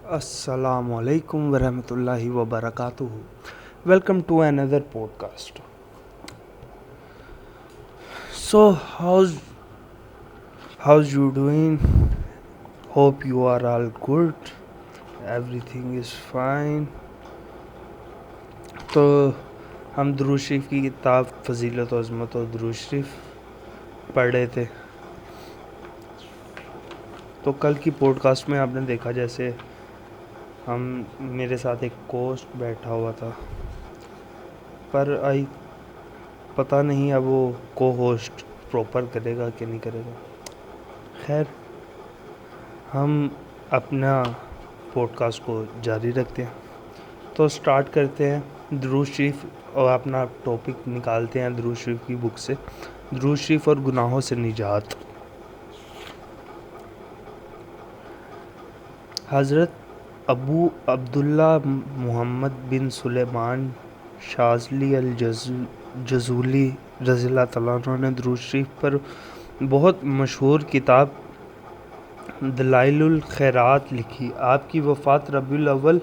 Assalamu alaikum warahmatullahi wabarakatuh. Welcome to another podcast. So how's you doing? Hope you are all good. Everything is fine. تو ہم درود شریف کی کتاب فضیلت و عظمت و درود شریف پڑھ رہے تھے. تو کل کی پوڈ کاسٹ میں آپ نے دیکھا جیسے میرے ساتھ ایک کوسٹ بیٹھا ہوا تھا، پر پتہ نہیں اب وہ کو ہوسٹ پراپر کرے گا کہ نہیں کرے گا. خیر، ہم اپنا پوڈ کاسٹ کو جاری رکھتے ہیں. تو سٹارٹ کرتے ہیں درود شریف اور اپنا ٹاپک نکالتے ہیں درود شریف کی بک سے، درود شریف اور گناہوں سے نجات. حضرت ابو عبداللہ محمد بن سلیمان شاذلی الجزولی رضی اللہ تعالیٰ عنہ نے درود شریف پر بہت مشہور کتاب دلائل الخیرات لکھی. آپ کی وفات ربیع الاول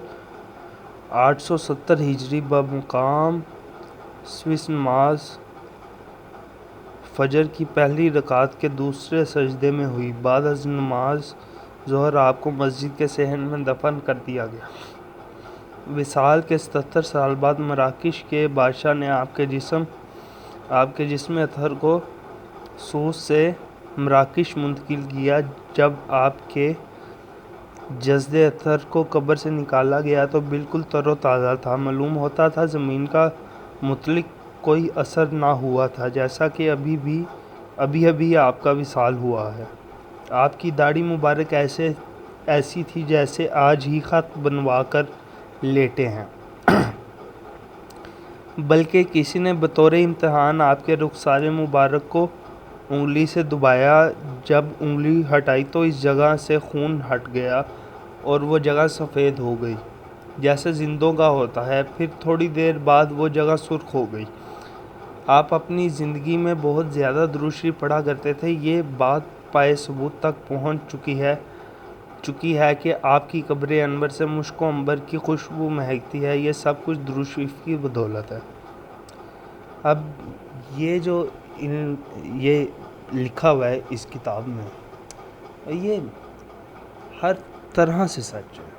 870 ہجری بمقام سویس نماز فجر کی پہلی رکعت کے دوسرے سجدے میں ہوئی. بعد از نماز ظہر آپ کو مسجد کے صحن میں دفن کر دیا گیا. وصال کے 77 سال بعد مراکش کے بادشاہ نے آپ کے جسم اطہر کو سوس سے مراکش منتقل کیا. جب آپ کے جسد اطہر کو قبر سے نکالا گیا تو بالکل تر و تازہ تھا. معلوم ہوتا تھا زمین کا مطلق کوئی اثر نہ ہوا تھا، جیسا کہ ابھی آپ کا وصال ہوا ہے. آپ کی داڑھی مبارک ایسی تھی جیسے آج ہی خط بنوا کر لیٹے ہیں، بلکہ کسی نے بطور امتحان آپ کے رخسار مبارک کو انگلی سے دبایا. جب انگلی ہٹائی تو اس جگہ سے خون ہٹ گیا اور وہ جگہ سفید ہو گئی جیسے زندوں کا ہوتا ہے. پھر تھوڑی دیر بعد وہ جگہ سرخ ہو گئی. آپ اپنی زندگی میں بہت زیادہ درود شریف پڑھا کرتے تھے. یہ بات پائے ثبوت تک پہنچ چکی ہے کہ آپ کی قبر انور سے مشک و عنبر کی خوشبو مہکتی ہے. یہ سب کچھ درود شریف کی بدولت ہے. اب یہ لکھا ہوا ہے اس کتاب میں، یہ ہر طرح سے سچ ہے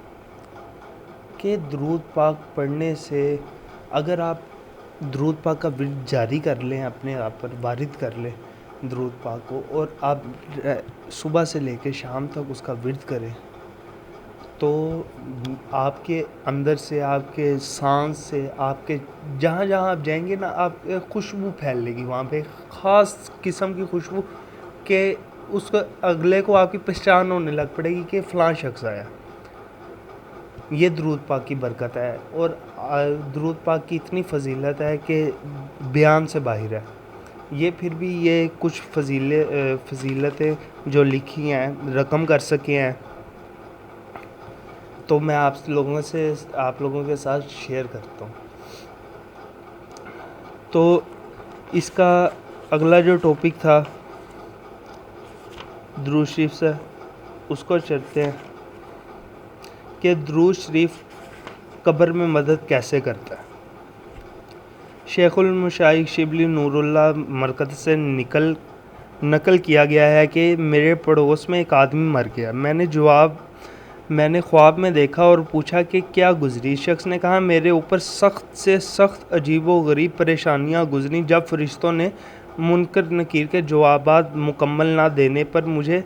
کہ درود پاک پڑھنے سے، اگر آپ درود پاک کا ورد جاری کر لیں، اپنے آپ پر وارد کر لیں درود پاک کو، اور آپ صبح سے لے کے شام تک اس کا ورد کریں، تو آپ کے اندر سے، آپ کے سانس سے، آپ کے جہاں آپ جائیں گے نا، آپ خوشبو پھیلے گی وہاں پہ، خاص قسم کی خوشبو کہ اس کو اگلے کو آپ کی پہچان ہونے لگ پڑے گی کہ فلاں شخص آیا. یہ درود پاک کی برکت ہے، اور درود پاک کی اتنی فضیلت ہے کہ بیان سے باہر ہے. یہ پھر بھی یہ کچھ فضیلتیں جو لکھی ہیں، رقم کر سکے ہیں، تو میں آپ لوگوں کے ساتھ شیئر کرتا ہوں. تو اس کا اگلا جو ٹاپک تھا درود شریف سے، اس کو چلتے ہیں کہ درود شریف قبر میں مدد کیسے کرتا ہے. شیخ المشائخ شبلی نور اللہ مرکز سے نقل کیا گیا ہے کہ میرے پڑوس میں ایک آدمی مر گیا. میں نے خواب میں دیکھا اور پوچھا کہ کیا گزری. شخص نے کہا میرے اوپر سخت سے سخت عجیب و غریب پریشانیاں گزریں. جب فرشتوں نے منکر نکیر کے جوابات مکمل نہ دینے پر مجھے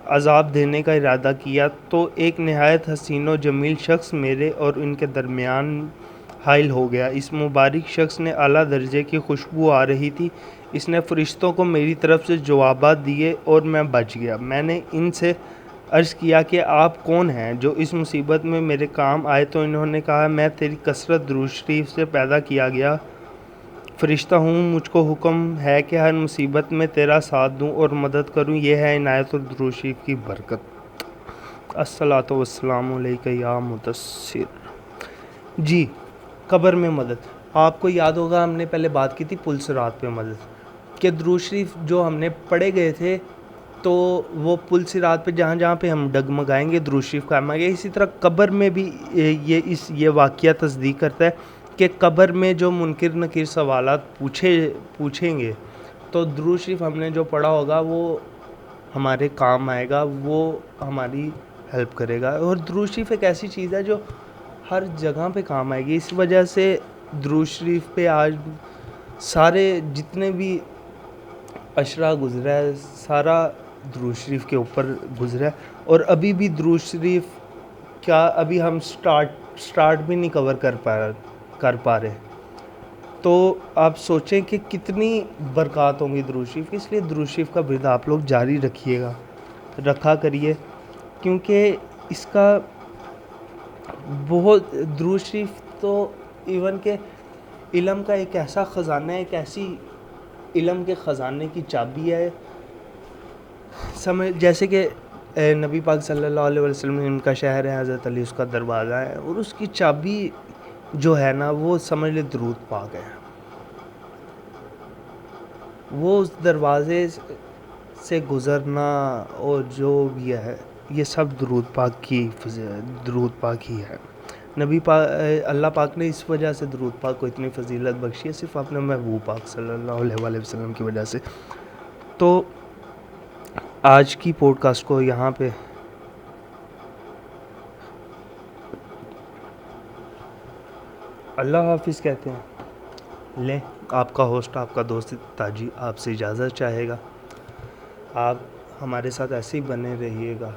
عذاب دینے کا ارادہ کیا تو ایک نہایت حسین و جمیل شخص میرے اور ان کے درمیان حائل ہو گیا. اس مبارک شخص نے اعلیٰ درجے کی خوشبو آ رہی تھی. اس نے فرشتوں کو میری طرف سے جوابات دیے اور میں بچ گیا. میں نے ان سے عرض کیا کہ آپ کون ہیں جو اس مصیبت میں میرے کام آئے؟ تو انہوں نے کہا میں تیری کثرت درود شریف سے پیدا کیا گیا فرشتہ ہوں. مجھ کو حکم ہے کہ ہر مصیبت میں تیرا ساتھ دوں اور مدد کروں. یہ ہے عنایت الدرود شریف کی برکت. الصلاۃ والسلام علیک یا مدثر. جی، قبر میں مدد. آپ کو یاد ہوگا ہم نے پہلے بات کی تھی پل صراط پہ مدد، کہ درود شریف جو ہم نے پڑھے گئے تھے تو وہ پل صراط پہ جہاں جہاں پہ ہم ڈگمگائیں گے درود شریف قائم آئے گا. اسی طرح قبر میں بھی یہ واقعہ تصدیق کرتا ہے کہ قبر میں جو منکر نکیر سوالات پوچھیں گے تو درود شریف ہم نے جو پڑھا ہوگا وہ ہمارے کام آئے گا, وہ ہماری ہیلپ کرے گا. اور درود شریف ایک ایسی چیز ہے جو ہر جگہ پہ کام آئے گی. اس وجہ سے درود شریف پہ آج سارے جتنے بھی عشرہ گزرا ہے سارا درود شریف کے اوپر گزرا ہے. اور ابھی بھی درود شریف کیا ابھی ہم سٹارٹ بھی نہیں کور کر پا رہے. تو آپ سوچیں کہ کتنی برکات ہوں گی درود شریف. اس لیے درود شریف کا ورد آپ لوگ جاری رکھا کریے, کیونکہ اس کا بہت درود شریف تو ایون کہ علم کا ایک ایسا خزانہ ہے, ایک ایسی علم کے خزانے کی چابی ہے. جیسے کہ نبی پاک صلی اللہ علیہ وسلم ان کا شہر ہے, حضرت علی اس کا دروازہ ہے, اور اس کی چابی جو ہے نا وہ سمجھ لے درود پاک ہے. وہ اس دروازے سے گزرنا اور جو بھی ہے یہ سب درود پاک ہی ہے. اللہ پاک نے اس وجہ سے درود پاک کو اتنی فضیلت بخشی ہے صرف اپنے محبوب پاک صلی اللہ علیہ وسلم کی وجہ سے. تو آج کی پوڈ کاسٹ کو یہاں پہ اللہ حافظ کہتے ہیں. لیں, آپ کا ہوسٹ, آپ کا دوست تاجی آپ سے اجازت چاہے گا. آپ ہمارے ساتھ ایسے ہی بنے رہیے گا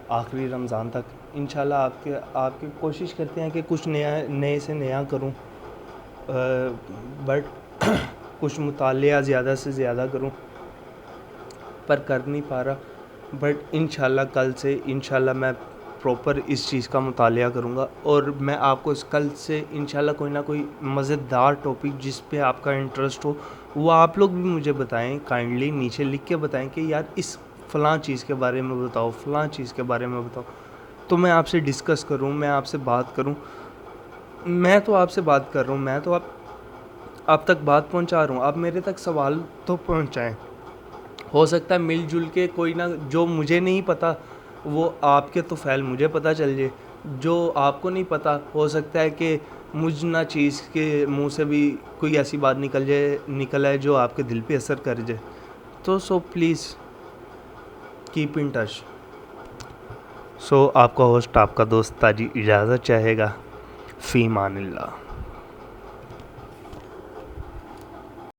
آخری رمضان تک انشاءاللہ. آپ کی کوشش کرتے ہیں کہ کچھ نئے سے نیا کروں, بٹ کچھ مطالعہ زیادہ سے زیادہ کروں, پر کر نہیں پا رہا. بٹ انشاءاللہ کل سے انشاءاللہ میں پراپر اس چیز کا مطالعہ کروں گا, اور میں آپ کو اس کل سے انشاءاللہ کوئی نہ کوئی مزیدار ٹاپک جس پہ آپ کا انٹرسٹ ہو وہ آپ لوگ بھی مجھے بتائیں, کائنڈلی نیچے لکھ کے بتائیں کہ یار اس فلاں چیز کے بارے میں بتاؤ, فلاں چیز کے بارے میں بتاؤ, تو میں آپ سے ڈسکس کروں, میں آپ سے بات کروں. میں تو آپ سے بات کر رہا ہوں, میں تو آپ تک بات پہنچا رہا ہوں, آپ میرے تک سوال تو پہنچائیں. ہو سکتا ہے مل جل کے کوئی نہ, جو مجھے نہیں پتہ وہ آپ کے تو فعل مجھے پتہ چل جائے, جو آپ کو نہیں پتہ ہو سکتا ہے کہ مجھ نہ چیز کے منہ سے بھی کوئی ایسی بات نکل آئے جو آپ کے دل پہ اثر کر جائے. تو پلیز کیپ ان ٹچ. آپ کا ہوسٹ, آپ کا دوست تاجی اجازت چاہے گا. فی امان اللہ.